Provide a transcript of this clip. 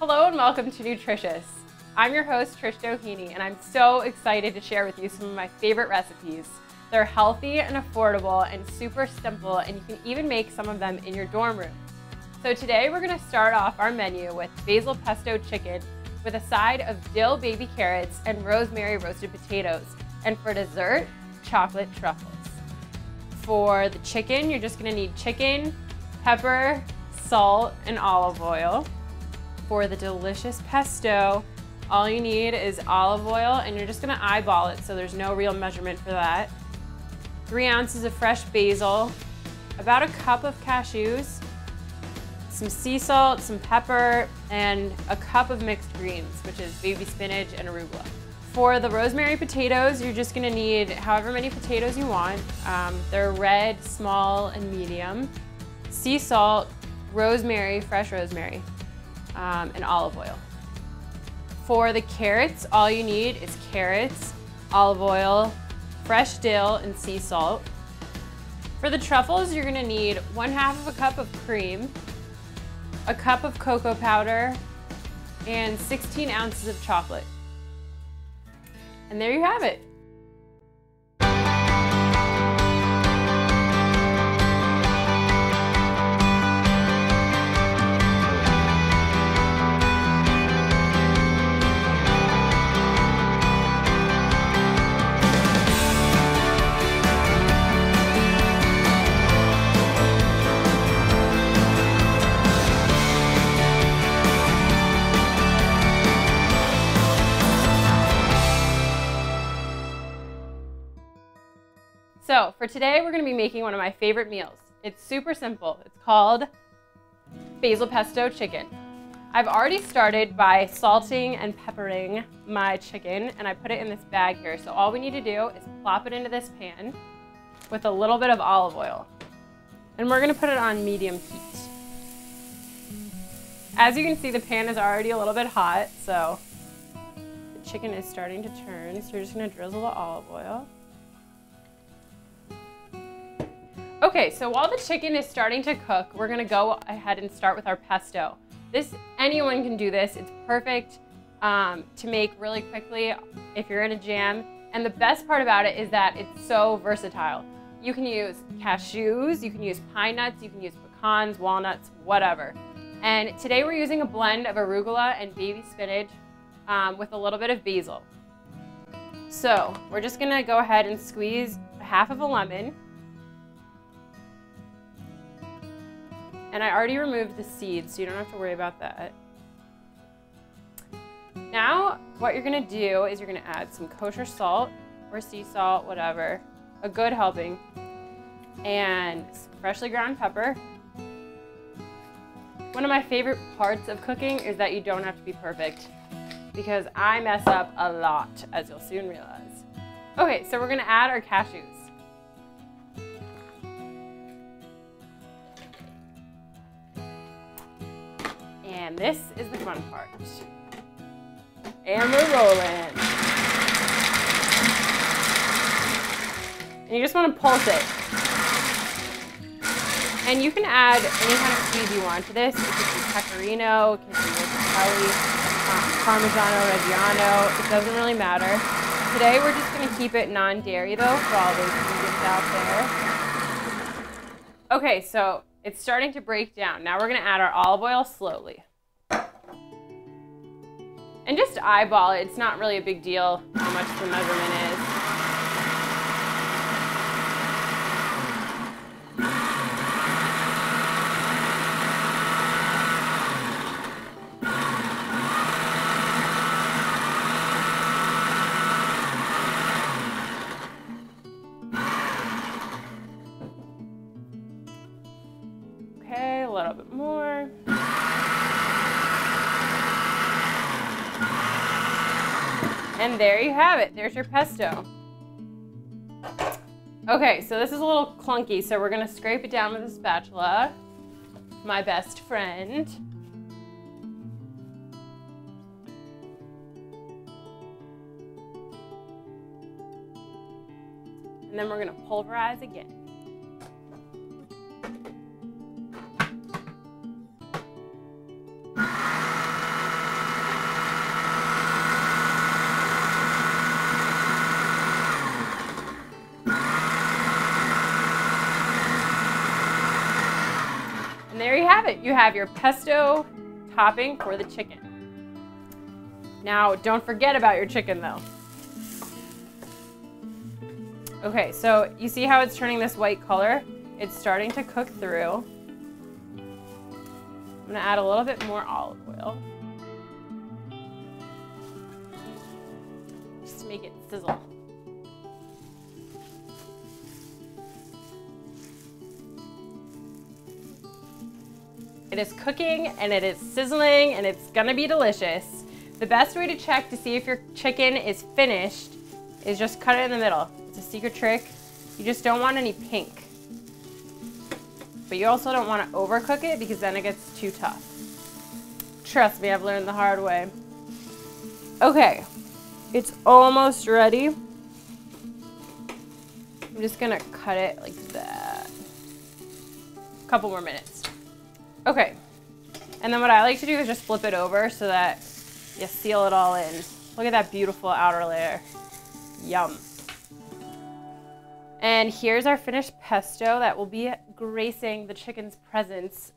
Hello and welcome to Nutrishus. I'm your host, Trish Doheny, and I'm so excited to share with you some of my favorite recipes. They're healthy and affordable and super simple, and you can even make some of them in your dorm room. So today we're going to start off our menu with Basil Pesto Chicken with a side of Dill Baby Carrots and Rosemary Roasted Potatoes. And for dessert, Chocolate Truffles. For the chicken, you're just going to need chicken, pepper, salt, and olive oil. For the delicious pesto, all you need is olive oil, and you're just going to eyeball it, so there's no real measurement for that. 3 ounces of fresh basil, about a cup of cashews, some sea salt, some pepper, and a cup of mixed greens, which is baby spinach and arugula. For the rosemary potatoes, you're just going to need however many potatoes you want. They're red, small, and medium. Sea salt, rosemary, fresh rosemary, and olive oil. For the carrots, all you need is carrots, olive oil, fresh dill, and sea salt. For the truffles, you're going to need 1/2 of a cup of cream, a cup of cocoa powder, and 16 ounces of chocolate. And there you have it. So for today, we're going to be making one of my favorite meals. It's super simple. It's called Basil Pesto Chicken. I've already started by salting and peppering my chicken, and I put it in this bag here. So all we need to do is plop it into this pan with a little bit of olive oil. And we're going to put it on medium heat. As you can see, the pan is already a little bit hot, so the chicken is starting to turn. So you're just going to drizzle the olive oil. Okay, so while the chicken is starting to cook, we're gonna go ahead and start with our pesto. Anyone can do this. It's perfect to make really quickly if you're in a jam. And the best part about it is that it's so versatile. You can use cashews, you can use pine nuts, you can use pecans, walnuts, whatever. And today we're using a blend of arugula and baby spinach with a little bit of basil. So we're just gonna go ahead and squeeze 1/2 of a lemon. And I already removed the seeds, so you don't have to worry about that. Now, what you're gonna do is you're gonna add some kosher salt or sea salt, whatever, a good helping, and some freshly ground pepper. One of my favorite parts of cooking is that you don't have to be perfect, because I mess up a lot, as you'll soon realize. Okay, so we're gonna add our cashews. And this is the fun part. And we're rolling. And you just want to pulse it. And you can add any kind of cheese you want to this. It could be pecorino, it could be mozzarella, Parmigiano Reggiano. It doesn't really matter. Today we're just going to keep it non-dairy though for all those vegans out there. Okay, so it's starting to break down. Now we're going to add our olive oil slowly. And just eyeball it. It's not really a big deal how much the measurement is. Okay, a little bit more. And there you have it. There's your pesto. Okay, so this is a little clunky, so we're gonna scrape it down with a spatula. My best friend. And then we're gonna pulverize again. have it. You have your pesto topping for the chicken. Now, don't forget about your chicken though. Okay, so you see how it's turning this white color? It's starting to cook through. I'm gonna add a little bit more olive oil. Just to make it sizzle. It is cooking and it is sizzling and it's gonna be delicious. The best way to check to see if your chicken is finished is just cut it in the middle. It's a secret trick. You just don't want any pink. But you also don't want to overcook it because then it gets too tough. Trust me, I've learned the hard way. Okay, it's almost ready. I'm just gonna cut it like that. A couple more minutes. Okay, and then what I like to do is just flip it over so that you seal it all in. Look at that beautiful outer layer. Yum. And here's our finished pesto that will be gracing the chicken's presence